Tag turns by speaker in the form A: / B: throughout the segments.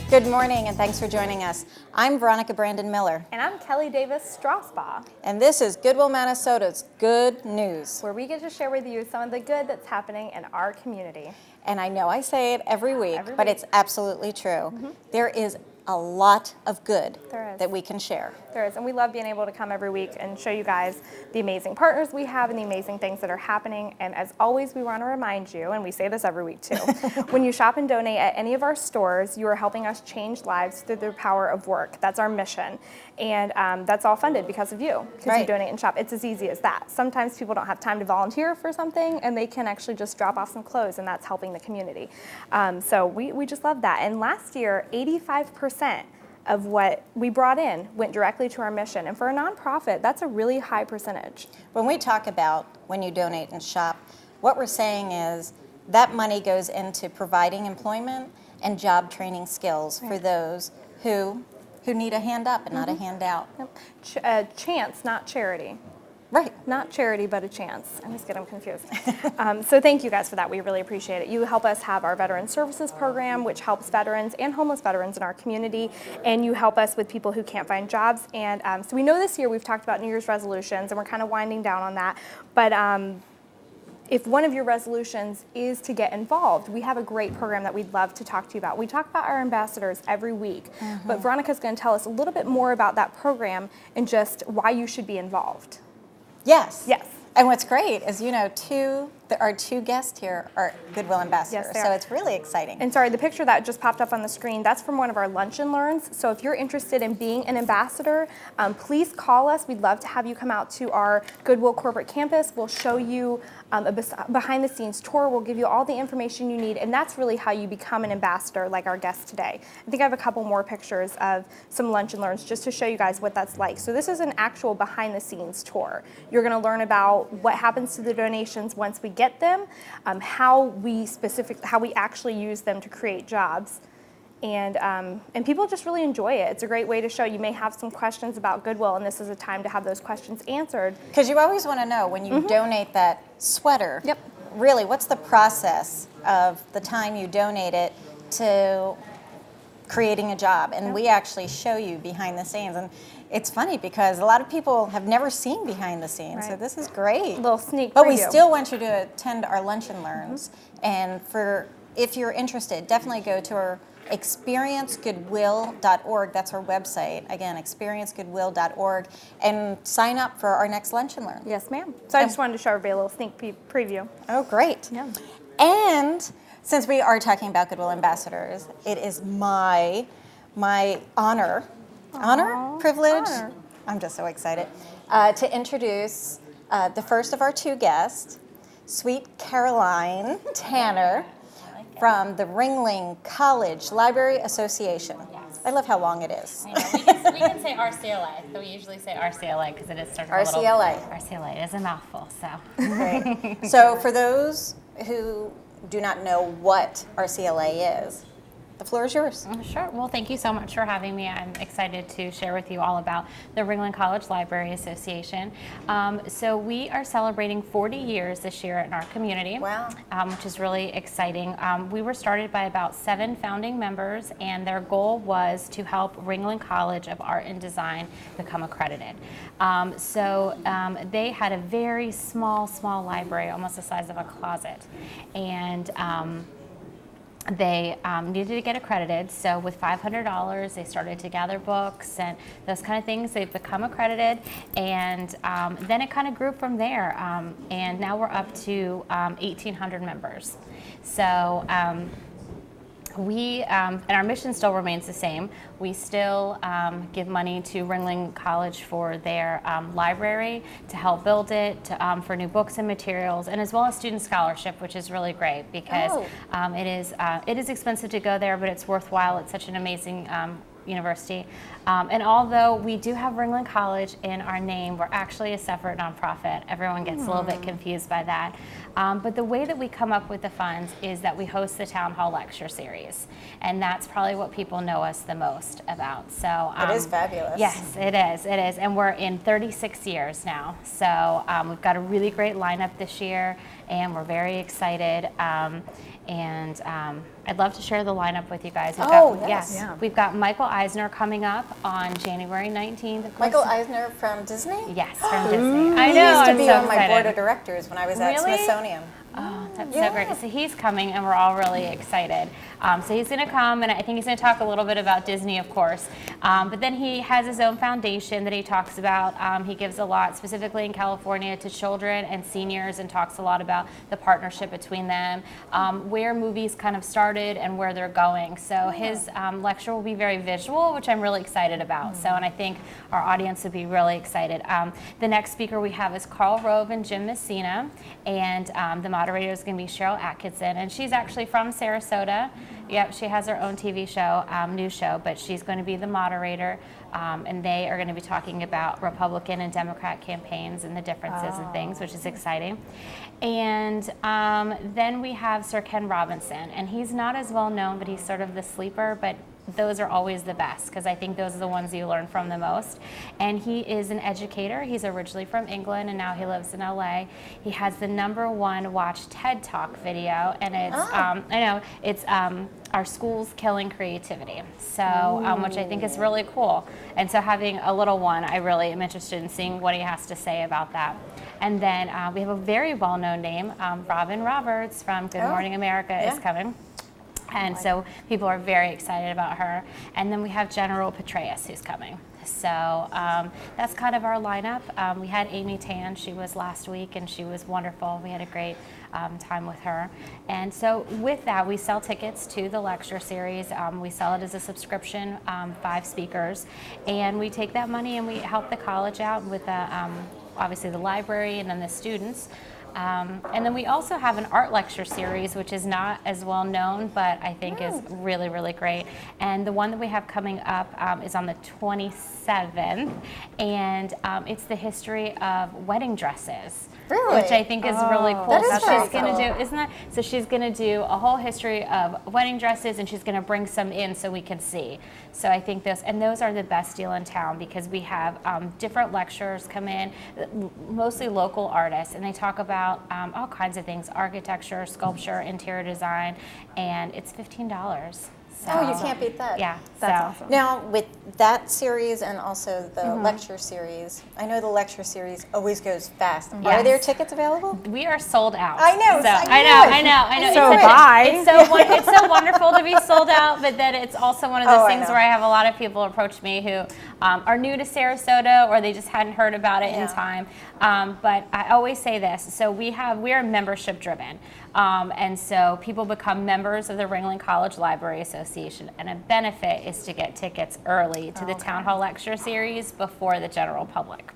A: Good morning, and thanks for joining us. I'm Veronica Brandon Miller.
B: And I'm Kelly Davis Strasbaugh.
A: And this is Goodwill, Minnesota's Good News,
B: where we get to share with you some of the good that's happening in our community.
A: And I know I say it every week, but it's absolutely true. There is a lot of good that we can share.
B: There is, and we love being able to come every week and show you guys the amazing partners we have and the amazing things that are happening. And as always, we want to remind you, and we say this every week too, when you shop and donate at any of our stores, you are helping us change lives through the power of work. That's our mission. And that's all funded because of you, because you donate and shop. It's as easy as that. Sometimes people don't have time to volunteer for something, and they can actually just drop off some clothes, and that's helping the community. So we just love that. And last year, 85% of what we brought in went directly to our mission. And for a nonprofit, that's a really high percentage.
A: When we talk about when you donate and shop, what we're saying is that money goes into providing employment and job training skills for those who need a hand up and not a handout.
B: A chance, not charity.
A: Right.
B: Not charity, but a chance. I always get them confused. So thank you guys for that. We really appreciate it. You help us have our Veteran Services Program, which helps veterans and homeless veterans in our community, and you help us with people who can't find jobs. And so we know this year we've talked about New Year's resolutions, and we're kind of winding down on that. But if one of your resolutions is to get involved, we have a great program that we'd love to talk to you about. We talk about our ambassadors every week, but Veronica's going to tell us a little bit more about that program and just why you should be involved.
A: Yes.
B: Yes.
A: And what's great is, our two guests here are Goodwill ambassadors, so it's really exciting.
B: And sorry, the picture that just popped up on the screen, that's from one of our lunch and learns. So if you're interested in being an ambassador, please call us. We'd love to have you come out to our Goodwill corporate campus. We'll show you a behind the scenes tour. We'll give you all the information you need, and that's really how you become an ambassador like our guest today. I think I have a couple more pictures of some lunch and learns just to show you guys what that's like. So this is an actual behind the scenes tour. You're gonna learn about what happens to the donations once we get them, how we actually use them to create jobs, and people just really enjoy it. It's a great way to show. You may have some questions about Goodwill, and this is a time to have those questions answered.
A: Because you always want to know when you donate that sweater, really, what's the process of the time you donate it to creating a job? And we actually show you behind the scenes. And it's funny because a lot of people have never seen behind the scenes, so this is great.
B: A little sneak preview.
A: But we still want you to attend our lunch and learns. And if you're interested, definitely go to our experiencegoodwill.org. That's our website. Again, experiencegoodwill.org, and sign up for our next lunch and learn.
B: Yes, ma'am. So I just wanted to show everybody a little sneak preview.
A: Oh, great.
B: Yeah.
A: And since we are talking about Goodwill ambassadors, it is my honor, privilege. I'm just so excited to introduce the first of our two guests, Sweet Caroline Tanner from the Ringling College Library Association.
C: Yes.
A: I love how long it is.
C: I know. We can say RCLA, but we usually say RCLA because it is sort of
A: RCLA.
C: RCLA. It is a mouthful, so.
A: Great. So for those who do not know what RCLA is, the floor is yours.
C: Sure. Well, thank you so much for having me. I'm excited to share with you all about the Ringling College Library Association. So we are celebrating 40 years this year in our community, which is really exciting. We were started by about 7 founding members, and their goal was to help Ringling College of Art and Design become accredited. They had a very small library, almost the size of a closet, and they needed to get accredited, so with $500 they started to gather books and those kind of things. They've become accredited, and then it kind of grew from there, and now we're up to 1,800 members. So and our mission still remains the same. We still give money to Ringling College for their library to help build it, for new books and materials, and as well as student scholarship, which is really great because it is expensive to go there, but it's worthwhile. It's such an amazing University. And although we do have Ringling College in our name, we're actually a separate nonprofit. Everyone gets a little bit confused by that. But the way that we come up with the funds is that we host the Town Hall Lecture Series. And that's probably what people know us the most about. So
A: It is fabulous.
C: Yes, it is. It is. And we're in 36 years now. So we've got a really great lineup this year, and we're very excited. I'd love to share the lineup with you guys.
A: Yes.
B: Yeah.
C: We've got Michael Eisner coming up on January 19th.
A: Michael Eisner from Disney?
C: Yes, from Disney. I
A: He
C: know.
A: used to
C: I'm
A: be
C: so
A: on my
C: excited.
A: board of directors when I was at
C: Really?
A: Smithsonian.
C: Oh, that's
A: Yeah.
C: so great. So he's coming, and we're all really excited. So he's going to come, and I think he's going to talk a little bit about Disney, of course. But then he has his own foundation that he talks about. He gives a lot, specifically in California, to children and seniors, and talks a lot about the partnership between them, where movies kind of started and where they're going. So his lecture will be very visual, which I'm really excited about. So, and I think our audience would be really excited. The next speaker we have is Carl Rove and Jim Messina, and the moderator is going to be Cheryl Atkinson, and she's actually from Sarasota. Yep, she has her own TV show, news show, but she's going to be the moderator, and they are going to be talking about Republican and Democrat campaigns and the differences and things, which is exciting. And then we have Sir Ken Robinson, and he's not as well known, but he's sort of the sleeper, but those are always the best, because I think those are the ones you learn from the most. And he is an educator. He's originally from England, and now he lives in LA. He has the #1 watched TED Talk video, and it's, I know, it's Our Schools Killing Creativity, so which I think is really cool. And so having a little one, I really am interested in seeing what he has to say about that. And then we have a very well-known name, Robin Roberts from Good Morning America is coming. And so people are very excited about her. And then we have General Petraeus who's coming. So that's kind of our lineup. We had Amy Tan, she was last week, and she was wonderful. We had a great time with her. And so with that, we sell tickets to the lecture series. We sell it as a subscription, 5 speakers. And we take that money and we help the college out with obviously the library and then the students. And then we also have an art lecture series, which is not as well known, but I think is really, really great. And the one that we have coming up is on the 27th, and it's the history of wedding dresses.
A: Really?
C: Which I think is really cool.
A: That is
C: So
A: very
C: she's going
A: cool.
C: to do, isn't that? So she's going to do a whole history of wedding dresses, and she's going to bring some in so we can see. So I think those are the best deal in town, because we have different lecturers come in, mostly local artists, and they talk about all kinds of things: architecture, sculpture, interior design, and it's $15. So,
A: Oh, you can't beat that.
C: Yeah,
B: That's
C: so.
B: awesome.
A: Now, with that series and also the lecture series, I know the lecture series always goes fast. Are
C: Yes.
A: there tickets available?
C: We are sold out.
A: I know,
C: So,
A: I
C: I
A: know.
C: know.
B: So
C: It's
B: bye.
C: it's so wonderful to be sold out, but then it's also one of those
A: Oh, I
C: things
A: know.
C: where I have a lot of people approach me who are new to Sarasota, or they just hadn't heard about it in
A: Yeah.
C: time. But I always say this: so we are membership driven, and so people become members of the Ringling College Library Association, and a benefit is to get tickets early to the Town Hall Lecture Series before the general public.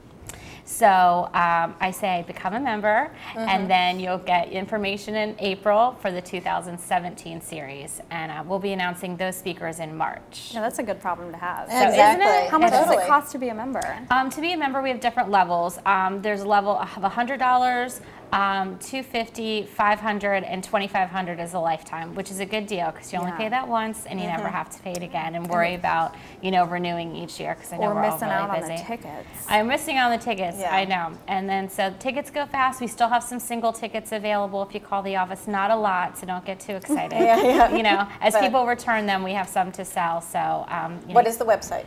C: So I say become a member, and then you'll get information in April for the 2017 series, and we'll be announcing those speakers in March.
B: No, that's a good problem to have.
C: isn't it?
A: Exactly.
B: How much does
A: Totally.
B: it cost to be a member?
C: To be a member, we have different levels. There's a level of $100, $250, $500, and $2,500 is a lifetime, which is a good deal, because you only
B: Yeah.
C: pay that once, and you never have to pay it again and worry about renewing each year, because I know
B: Or
C: we're all
B: missing
C: really
B: out on
C: busy.
B: the tickets.
C: I'm missing out on the tickets.
A: Yeah.
C: I know. And then so tickets go fast. We still have some single tickets available if you call the office. Not a lot, so don't get too excited.
A: Yeah.
C: As
A: But-
C: people return them, we have some to sell. So
A: What is the website?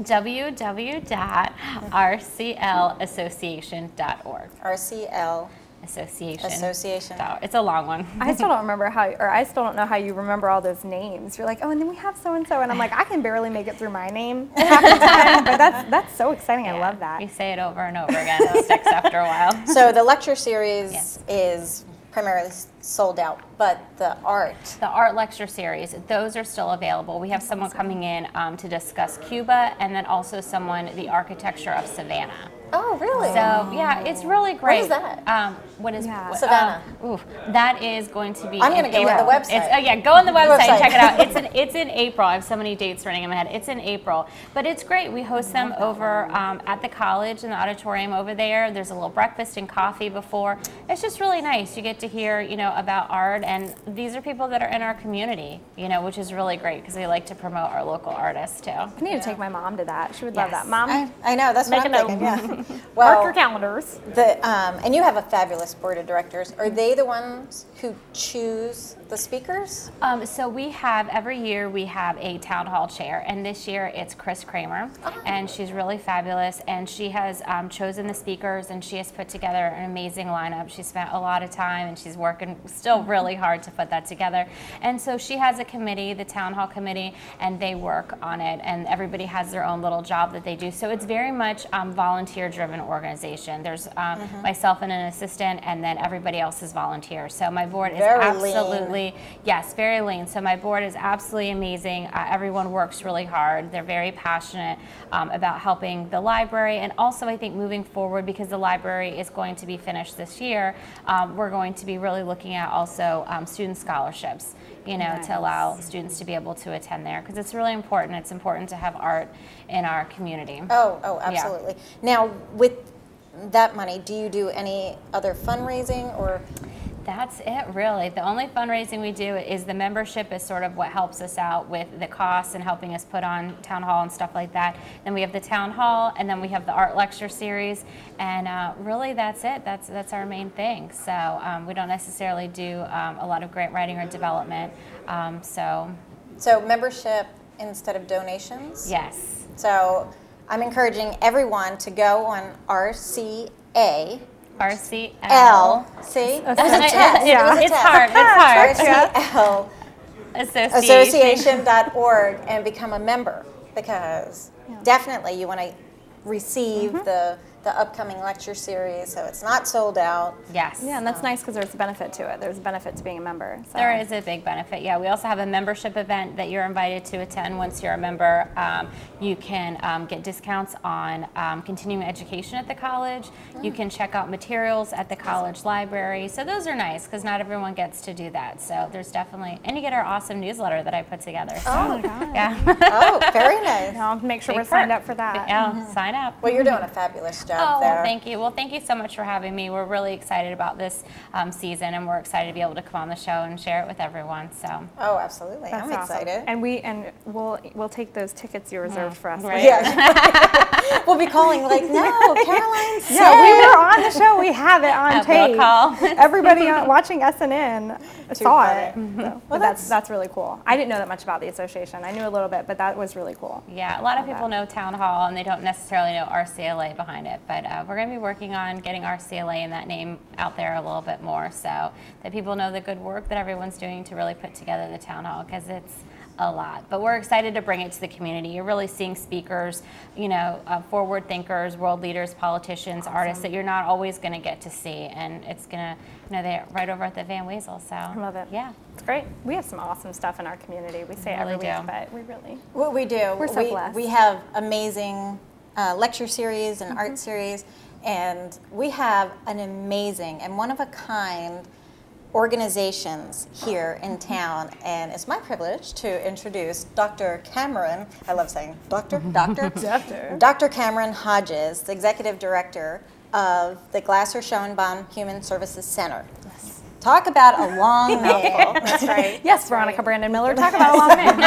C: www.rclassociation.org.
A: RCL
C: Association.
A: Association.
C: It's a long one.
B: I still don't remember I still don't know how you remember all those names. You're like, oh, and then we have so and so, and I'm like, I can barely make it through my name half the time. But that's so exciting. I love that.
C: We say it over and over again. It sticks after a while.
A: So the lecture series
C: Yes.
A: is primarily sold out, but the art.
C: The art lecture series, those are still available. We have someone coming in to discuss Cuba, and then also the architecture of Savannah.
A: Oh, really?
C: So yeah, it's really great.
A: When is that?
C: What is
A: Savannah.
C: That is going to be.
A: I'm going to go on the website.
C: Go on the website and
A: Website.
C: check it out. It's in April. I have so many dates running in my head. It's in April, but it's great. We host them over at the college in the auditorium over there. There's a little breakfast and coffee before. It's just really nice. You get to hear about art, and these are people that are in our community, which is really great because we like to promote our local artists too.
B: I need to take my mom to that. She would love
C: Yes.
B: that. Mom,
A: I know, that's what
B: Make
A: I'm
B: a note.
A: thinking, yeah.
B: mark your
A: Well,
B: calendars.
A: and you have a fabulous board of directors. Are they the ones who choose the speakers?
C: So we have, every year we have a town hall chair, and this year it's Chris Kramer, and she's really fabulous, and she has chosen the speakers, and she has put together an amazing lineup. She spent a lot of time, and she's working still really hard to put that together. And so she has a committee, the town hall committee, and they work on it, and everybody has their own little job that they do. So it's very much volunteer-driven organization. There's myself and an assistant, and then everybody else is volunteer. So my board is
A: Very
C: absolutely, yes, very lean. So my board is absolutely amazing. Everyone works really hard. They're very passionate about helping the library, and also I think moving forward, because the library is going to be finished this year, we're going to be really looking at also student scholarships, to allow students to be able to attend there, because it's really important. It's important to have art in our community.
A: Oh, absolutely. Now, with that money, do you do any other fundraising or?
C: That's it, really. The only fundraising we do is the membership is sort of what helps us out with the costs and helping us put on town hall and stuff like that. Then we have the town hall, and then we have the art lecture series, and really that's it. That's our main thing. So we don't necessarily do a lot of grant writing or development. So
A: Membership instead of donations?
C: yes.
A: So I'm encouraging everyone to go on RCA.
C: RCL.
A: See? It was a test.
B: Yeah.
A: It was a
C: It's
A: test.
C: hard.
A: RCL
C: Association.
A: Association.org and become a member, because definitely you want to receive the upcoming lecture series, so it's not sold out.
C: Yes.
B: Yeah, and that's nice because there's a benefit to it. There's a benefit to being a member. So.
C: There is a big benefit. Yeah, we also have a membership event that you're invited to attend once you're a member. You can get discounts on continuing education at the college. You can check out materials at the college library. So those are nice because not everyone gets to do that. So there's definitely, and you get our awesome newsletter that I put together. So,
B: Oh my God.
C: yeah.
A: Oh, very nice.
B: I'll make sure
C: Big
B: we're signed
C: perk.
B: up for that.
C: Yeah, sign up.
A: Well, you're doing a fabulous job
C: Oh,
A: there.
C: well, thank you. Well, thank you so much for having me. We're really excited about this season, and we're excited to be able to come on the show and share it with everyone. So,
A: Oh, absolutely.
B: That's
A: I'm
B: awesome.
A: excited.
B: And we'll take those tickets you reserved for us.
C: Right.
A: Yeah. We'll be calling like, no, Caroline said.
B: Yeah, we were on the show. We have it on
C: We'll
B: tape.
C: call.
B: Everybody watching SNN saw
A: funny.
B: it. So, but that's really cool. I didn't know that much about the association. I knew a little bit, but that was really cool.
C: Yeah, a lot of people know Town Hall, and they don't necessarily know RCLA behind it. But we're going to be working on getting RCLA and that name out there a little bit more, so that people know the good work that everyone's doing to really put together the Town Hall, because it's a lot. But we're excited to bring it to the community. You're really seeing speakers, forward thinkers, world leaders, politicians, artists that you're not always going to get to see, and it's going to, they're right over at the Van Wezel. So
B: I love it.
C: Yeah.
B: It's great. We have some awesome stuff in our community. We say it
C: Really
B: every week,
C: do.
B: but we really.
A: What we do,
B: We're so blessed.
A: we have amazing lecture series and art series, and we have an amazing and one-of-a-kind organizations here in town, and it's my privilege to introduce Dr. Cameron, I love saying Dr. Cameron Hodges, the Executive Director of the Glasser Schoenbaum Human Services Center. Yes. Talk about a long name.
B: That's right. Yes, Veronica Brandon Miller. Talk about a long name.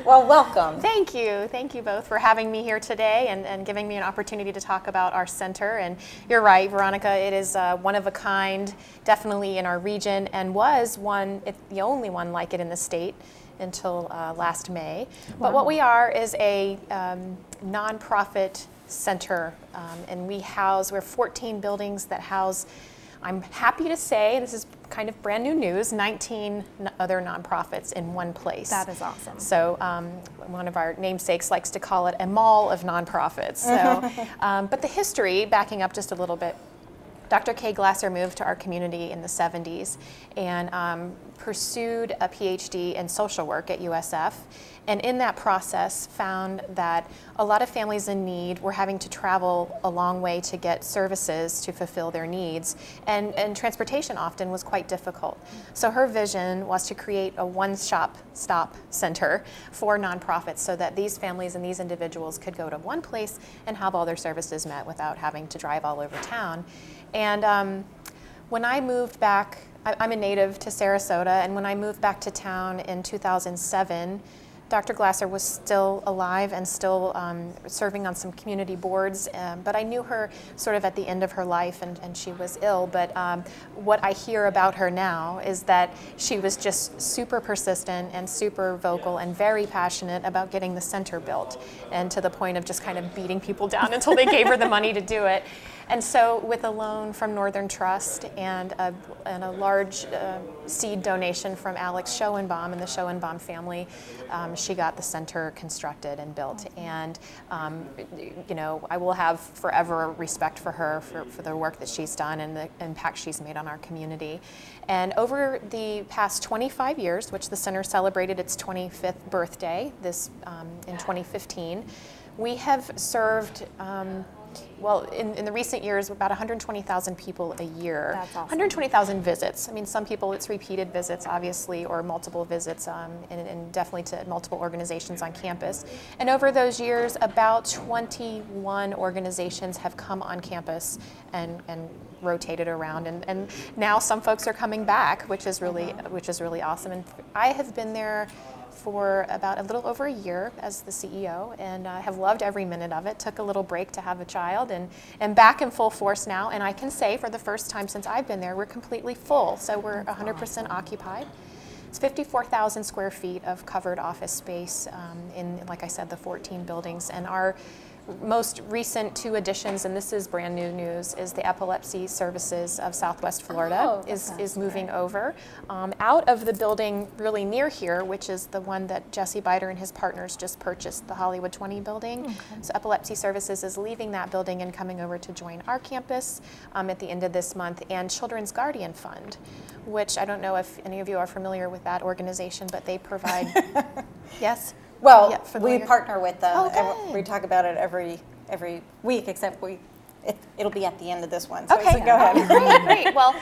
A: Well, welcome.
D: Thank you. Thank you both for having me here today and giving me an opportunity to talk about our center. And you're right, Veronica, it is one of a kind, definitely in our region, and was the only one like it in the state until last May. Wow. But what we are is a nonprofit center, and we're 14 buildings that house, I'm happy to say, this is kind of brand new news, 19 other nonprofits in one place.
B: That is awesome.
D: So one of our namesakes likes to call it a mall of nonprofits. So, but the history, backing up just a little bit, Dr. Kay Glasser moved to our community in the 70s and pursued a PhD in social work at USF. And in that process found that a lot of families in need were having to travel a long way to get services to fulfill their needs. And transportation often was quite difficult. So her vision was to create a one-stop center for nonprofits so that these families and these individuals could go to one place and have all their services met without having to drive all over town. And when I moved back, I'm a native to Sarasota, and when I moved back to town in 2007, Dr. Glasser was still alive and still serving on some community boards, but I knew her sort of at the end of her life, and she was ill. But what I hear about her now is that she was just super persistent and super vocal and very passionate about getting the center built, and to the point of just kind of beating people down until they gave her the money to do it. And so with a loan from Northern Trust and a large seed donation from Alex Schoenbaum and the Schoenbaum family, she got the center constructed and built. And you know, I will have forever respect for her for the work that she's done and the impact she's made on our community. And over the past 25 years, which the center celebrated its 25th birthday this in 2015, we have served well, in the recent years, about 120,000 people a year.
B: That's awesome.
D: 120,000 visits. I mean, some people it's repeated visits, obviously, or multiple visits, and definitely to multiple organizations on campus. And over those years, about 21 organizations have come on campus and rotated around. And now some folks are coming back, which is really awesome. And I have been there for about a little over a year as the CEO, and have loved every minute of it. Took a little break to have a child, and back in full force now. And I can say for the first time since I've been there, we're completely full. So we're 100% occupied. It's 54,000 square feet of covered office space in, like I said, the 14 buildings. And our most recent two additions, and this is brand new news, is the Epilepsy Services of Southwest Florida is moving over out of the building really near here, which is the one that Jesse Biter and his partners just purchased, the Hollywood 20 building. Okay. So Epilepsy Services is leaving that building and coming over to join our campus at the end of this month. And Children's Guardian Fund, which I don't know if any of you are familiar with that organization, but they provide, yes?
A: Well,
D: Yeah,
A: we partner with them.
D: Okay.
A: We talk about it every week, except it'll be at the end of this one. So,
D: Okay,
A: so go ahead.
D: Great. Well,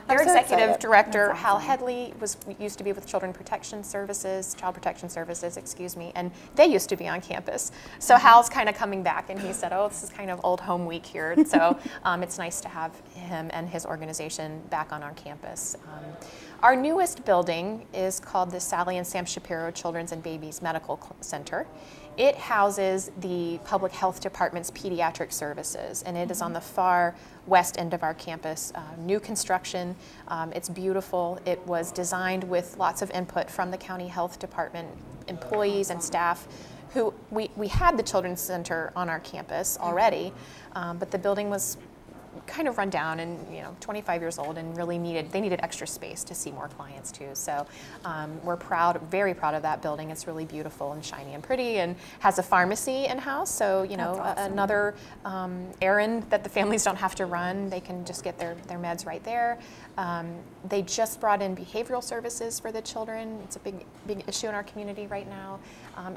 D: their
A: so
D: executive
A: excited.
D: director,
A: That's
D: Hal
A: awesome.
D: Headley, used to be with Child Protection Services, and they used to be on campus. So Hal's kind of coming back, and he said, "Oh, this is kind of old home week here." So it's nice to have him and his organization back on our campus. Our newest building is called the Sally and Sam Shapiro Children's and Babies Medical Center. It houses the Public Health Department's pediatric services, and it is on the far west end of our campus. New construction, it's beautiful. It was designed with lots of input from the County Health Department employees and staff who, we had the Children's Center on our campus already, but the building was kind of run down and 25 years old, and really needed extra space to see more clients too. So we're very proud of that building. It's really beautiful and shiny and pretty, and has a pharmacy in house. So
A: awesome.
D: another errand that the families don't have to run. They can just get their meds right there. They just brought in behavioral services for the children. It's a big issue in our community right now,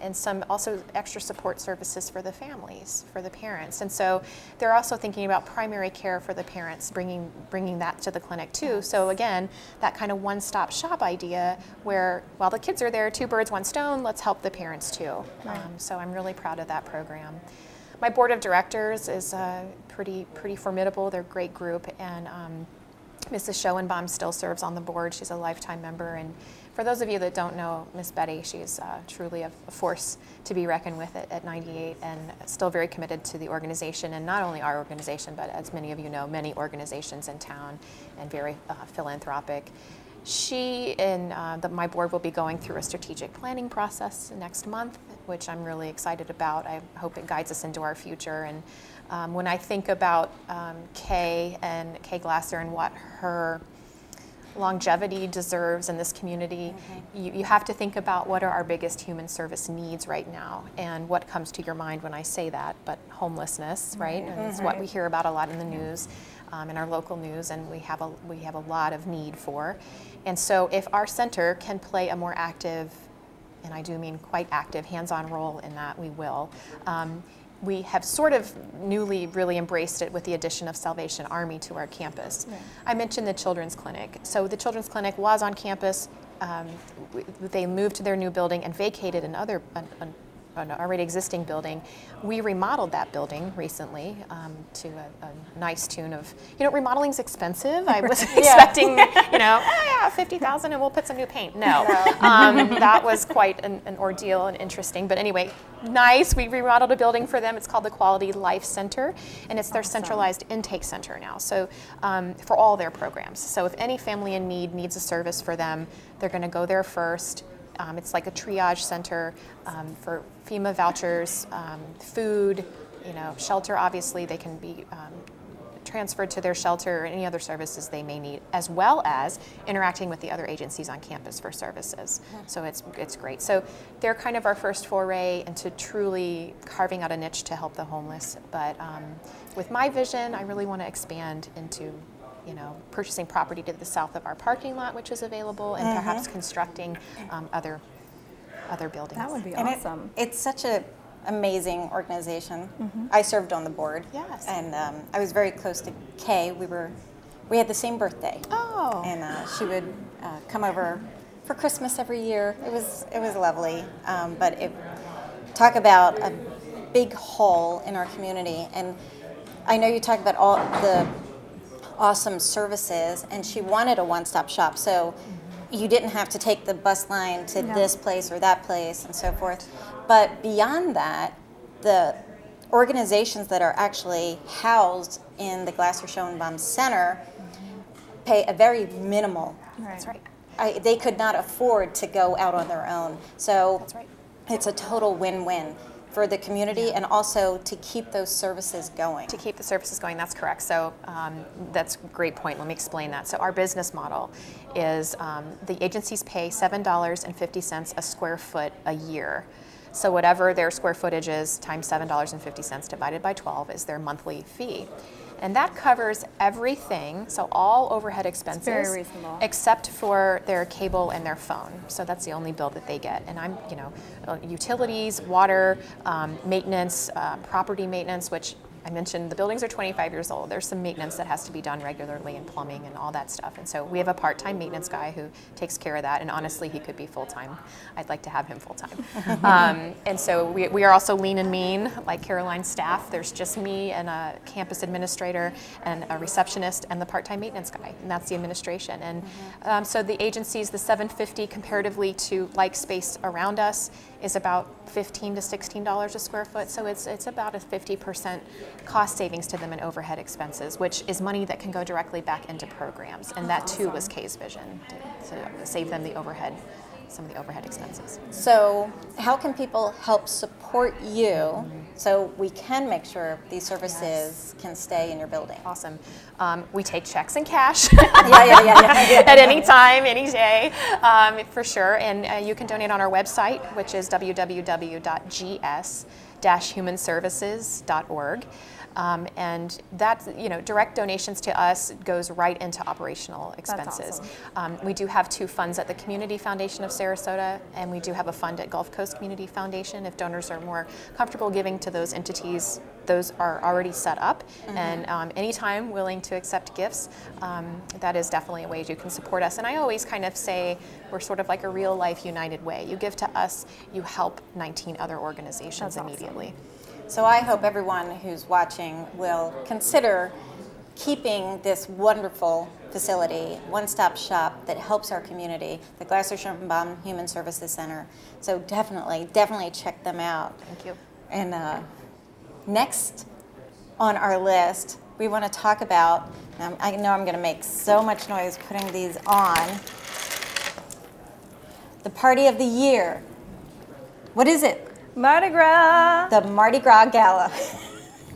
D: and some also extra support services for the families, for the parents. And so they're also thinking about primary care for the parents, bringing that to the clinic too. Yes. So again, that kind of one-stop shop idea where while the kids are there, two birds, one stone, let's help the parents too. Right. So I'm really proud of that program. My board of directors is pretty formidable. They're a great group, and Mrs. Schoenbaum still serves on the board. She's a lifetime member, and for those of you that don't know Miss Betty, she's truly a force to be reckoned with at 98, and still very committed to the organization, and not only our organization, but as many of you know, many organizations in town, and very philanthropic. She and my board will be going through a strategic planning process next month, which I'm really excited about. I hope it guides us into our future. And when I think about Kay Glasser and what her longevity deserves in this community, you have to think about what are our biggest human service needs right now, and what comes to your mind when I say that, but homelessness, right? And it's what we hear about a lot in the news, in our local news, and we have a lot of need for. And so if our center can play a more active, and I do mean quite active, hands-on role in that, we will. We have sort of newly really embraced it with the addition of Salvation Army to our campus. Right. I mentioned the Children's Clinic. So the Children's Clinic was on campus. They moved to their new building and vacated an already existing building. We remodeled that building recently to a nice tune of, remodeling's expensive. I was expecting, $50,000 and we'll put some new paint. No. That was quite an ordeal and interesting. But anyway, nice. We remodeled a building for them. It's called the Quality Life Center, and it's their centralized intake center now. So for all their programs. So if any family in need needs a service for them, they're going to go there first. It's like a triage center for FEMA vouchers, food, shelter. Obviously, they can be transferred to their shelter or any other services they may need, as well as interacting with the other agencies on campus for services. So it's great. So they're kind of our first foray into truly carving out a niche to help the homeless. But with my vision, I really want to expand into purchasing property to the south of our parking lot, which is available, and perhaps constructing other buildings.
B: That would be
A: and
B: awesome.
A: It's such an amazing organization. I served on the board.
D: Yes.
A: And I was very close to Kay. We had the same birthday.
D: Oh.
A: And she would come over for Christmas every year. It was lovely. But talk about a big hole in our community. And I know you talk about all the awesome services, and she wanted a one-stop shop, so you didn't have to take the bus line to this place or that place and so forth. But beyond that, the organizations that are actually housed in the Glasser Schoenbaum Center pay a very minimal.
D: That's right.
A: They could not afford to go out on their own. So
D: That's right.
A: It's a total win-win for the community, and also to keep those services going.
D: To keep the services going, that's correct. So that's a great point. Let me explain that. So our business model is the agencies pay $7.50 a square foot a year. So whatever their square footage is times $7.50 divided by 12 is their monthly fee. And that covers everything, so all overhead expenses,
B: very reasonable,
D: except for their cable and their phone. So that's the only bill that they get. And I'm, utilities, water, maintenance, property maintenance, which I mentioned the buildings are 25 years old. There's some maintenance that has to be done regularly, and plumbing and all that stuff. And so we have a part-time maintenance guy who takes care of that. And honestly, he could be full-time. I'd like to have him full-time. And so we are also lean and mean, like Caroline's staff. There's just me and a campus administrator and a receptionist and the part-time maintenance guy. And that's the administration. And so the agencies, the $750 comparatively to like space around us, is about $15 to $16 a square foot. So it's about a 50% cost savings to them in overhead expenses, which is money that can go directly back into programs. And that too was Kay's vision, to save them some of the overhead expenses.
A: So how can people help support you so we can make sure these services can stay in your building?
D: Awesome. We take checks and cash
A: Yeah.
D: at any time, any day, for sure. And you can donate on our website, which is www.gs-humanservices.org. And that's, direct donations to us goes right into operational expenses.
B: That's awesome.
D: We do have 2 funds at the Community Foundation of Sarasota, and we do have a fund at Gulf Coast Community Foundation. If donors are more comfortable giving to those entities, those are already set up. And anytime willing to accept gifts, that is definitely a way you can support us. And I always kind of say we're sort of like a real life United Way. You give to us, you help 19 other organizations immediately.
A: So I hope everyone who's watching will consider keeping this wonderful facility, one-stop shop that helps our community, the Glasser Schoenbaum Human Services Center. So definitely check them out.
D: Thank you.
A: And next on our list, we want to talk about, I know I'm going to make so much noise putting these on, the party of the year. What is it?
B: Mardi Gras.
A: The Mardi Gras Gala.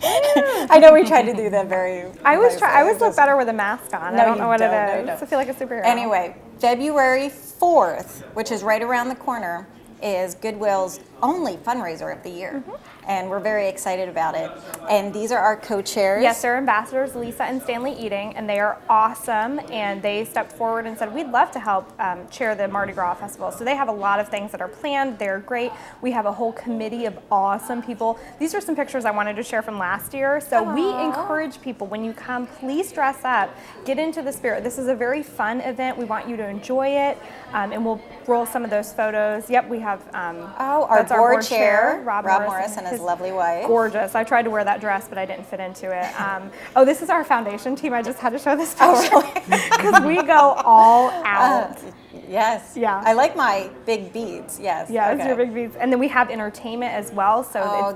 A: I know we tried to do that very.
B: I always look
A: just-
B: better with a mask on.
A: No,
B: I don't
A: you
B: know what
A: don't.
B: it
A: No, you
B: is.
A: don't.
B: I feel like a superhero.
A: Anyway, February 4th, which is right around the corner, is Goodwill's only fundraiser of the year. And we're very excited about it. And these are our co-chairs.
B: Yes, they're ambassadors, Lisa and Stanley Eating, and they are awesome. And they stepped forward and said, we'd love to help chair the Mardi Gras Festival. So they have a lot of things that are planned. They're great. We have a whole committee of awesome people. These are some pictures I wanted to share from last year. So we encourage people, when you come, please dress up. Get into the spirit. This is a very fun event. We want you to enjoy it. And we'll roll some of those photos. Yep, we have
A: Our
B: that's our
A: board chair,
B: Rob
A: Morris and his lovely wife.
B: Gorgeous. I tried to wear that dress, but I didn't fit into it. Oh, this is our foundation team. I just had to show this picture because we go all out.
A: Yes.
B: Yeah.
A: I like my big beads. Yes.
B: Yeah,
A: okay.
B: it's your big beads. And then we have entertainment as well. So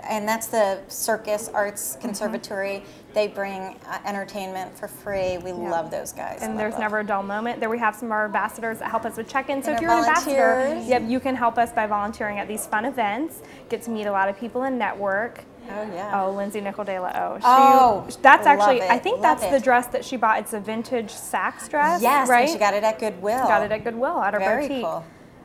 A: And that's the Circus Arts Conservatory. They bring entertainment for free. We love those guys.
B: and
A: Love
B: there's
A: them.
B: never a dull moment. There we have some of our ambassadors that help us with check-ins. So
A: And
B: if
A: our
B: you're an ambassador,
A: volunteers.
B: yep, you can help us by volunteering at these fun events. Get to meet a lot of people and network.
A: Oh, yeah.
B: Oh, Lindsay Nickel De La O.
A: Oh,
B: that's
A: love
B: actually.
A: it,
B: I think
A: love
B: that's
A: it.
B: the dress that she bought. It's a vintage Saks dress.
A: Yes,
B: right.
A: and she got it at Goodwill.
B: Got it at Goodwill at her
A: Very
B: boutique.
A: cool.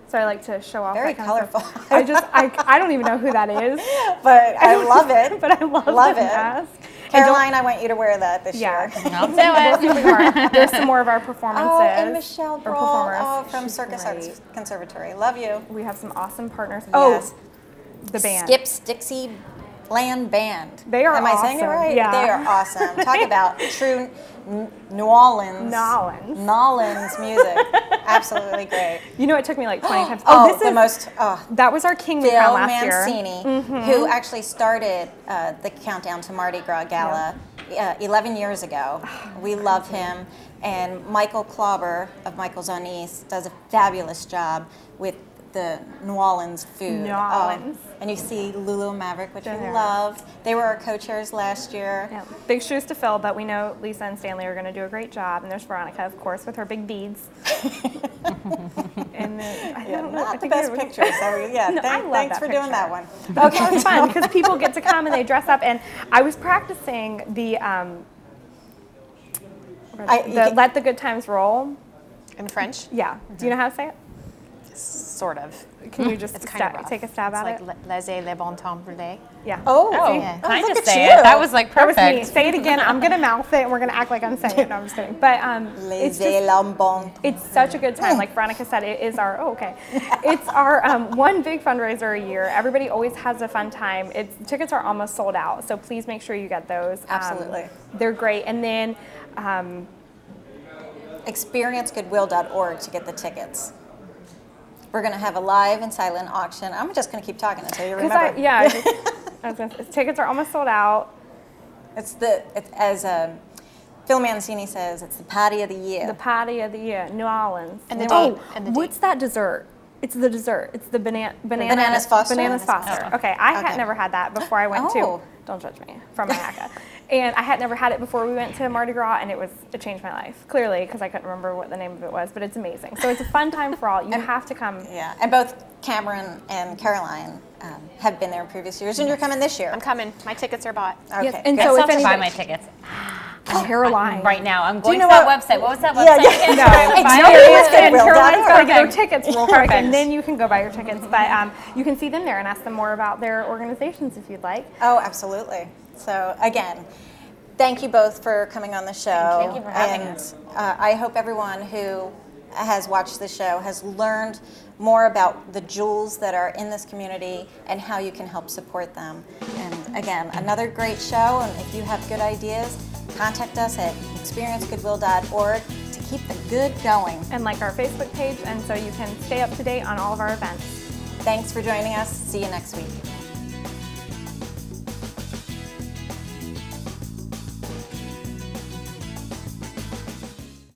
B: So I like to show off.
A: Very
B: that kind of stuff.
A: colorful.
B: I don't even know who that is.
A: But I love it.
B: But I love the
A: it.
B: mask.
A: Caroline, I want you to wear that this year.
C: I'll do it.
B: There's some more of our performances.
A: Oh, and Michelle
B: or
A: Brawl
B: performers.
A: from Circus Arts Conservatory. Love you.
B: We have some awesome partners.
A: Yes.
B: Oh, the band.
A: Skip's Dixie Land Band.
B: They are
A: Am I saying it
B: awesome.
A: right?
B: Yeah.
A: They are awesome. Talk about true New Orleans. Music. Absolutely great.
B: You know, it took me like 20 times.
A: Oh,
B: this is that was our King we
A: Phil
B: found last year.
A: Mancini, who actually started the Countdown to Mardi Gras Gala 11 years ago. We love him. And Michael Klauber of Michael's on East does a fabulous job with the New Orleans food.
B: New Orleans.
A: And you see Lulu and Maverick, which we
B: There.
A: love. They were our co-chairs last year.
B: Yeah. Big shoes to fill, but we know Lisa and Stanley are going to do a great job. And there's Veronica, of course, with her big beads. And then, I don't know. I
A: Not the
B: think
A: best
B: it was-
A: picture, so yeah,
B: No, I love
A: thanks
B: that
A: for doing
B: picture.
A: that one.
B: But it's fun because people get to come and they dress up. And I was practicing the Let the Good Times Roll.
D: In French,
B: Yeah. Do you know how to say it?
D: sort of.
B: Can you just
D: It's kind of rough.
B: take a stab
D: It's
B: at
D: like
B: it?
D: laissez le bon temps brûlé.
B: Yeah.
A: Oh,
D: Yeah.
C: Can I
A: look
C: just
A: at
C: say
A: you.
C: it? That was like
B: That was
C: perfect.
B: me. Say it again. I'm going to mouth it and we're going to act like I'm saying it. No, I'm just kidding. But it's just,
A: Les Lambons.
B: it's such a good time. Like Veronica said, it is our, it's our one big fundraiser a year. Everybody always has a fun time. Tickets are almost sold out, so please make sure you get those.
A: Absolutely.
B: They're great. And then,
A: ExperienceGoodwill.org to get the tickets. We're going to have a live and silent auction. I'm just going to keep talking until you remember.
B: tickets are almost sold out.
A: It's as Phil Mancini says, it's the party of the year.
B: The party of the year, New Orleans.
D: And the
B: oh,
D: date, and the
B: what's
D: date.
B: that dessert? It's the dessert. It's the bananas
A: Foster?
B: Bananas Foster. Okay, I had
A: Okay.
B: never had that before I went
A: Oh.
B: to. Don't judge me. From Mayaca. And I had never had it before we went to Mardi Gras, and it changed my life. Clearly, because I couldn't remember what the name of it was, but it's amazing. So it's a fun time for all. You have to come.
A: Yeah, and both Cameron and Caroline have been there in previous years, and you're coming this year.
D: I'm coming. My tickets are bought.
A: Okay,
B: Yes, and
A: good.
B: so
C: I
B: if
C: still have to buy
B: anybody,
C: my tickets
B: Caroline.
C: right now. I'm going
A: know
C: to that
A: what?
C: website. What was that
A: Yeah,
C: website
A: yeah.
C: again?
B: And
A: Goodwill.org.
B: Caroline's got to get her
C: Perfect.
B: tickets real quick,
C: Perfect.
B: and then you can go buy your tickets. But you can see them there and ask them more about their organizations if you'd like.
A: Oh, absolutely. So again, thank you both for coming on the show.
C: Thank you for having
A: and,
C: us.
A: I hope everyone who has watched the show has learned more about the jewels that are in this community and how you can help support them. And again, another great show, and if you have good ideas, contact us at experiencegoodwill.org to keep the good going.
B: And like our Facebook page, and so you can stay up to date on all of our events.
A: Thanks for joining us. See you next week.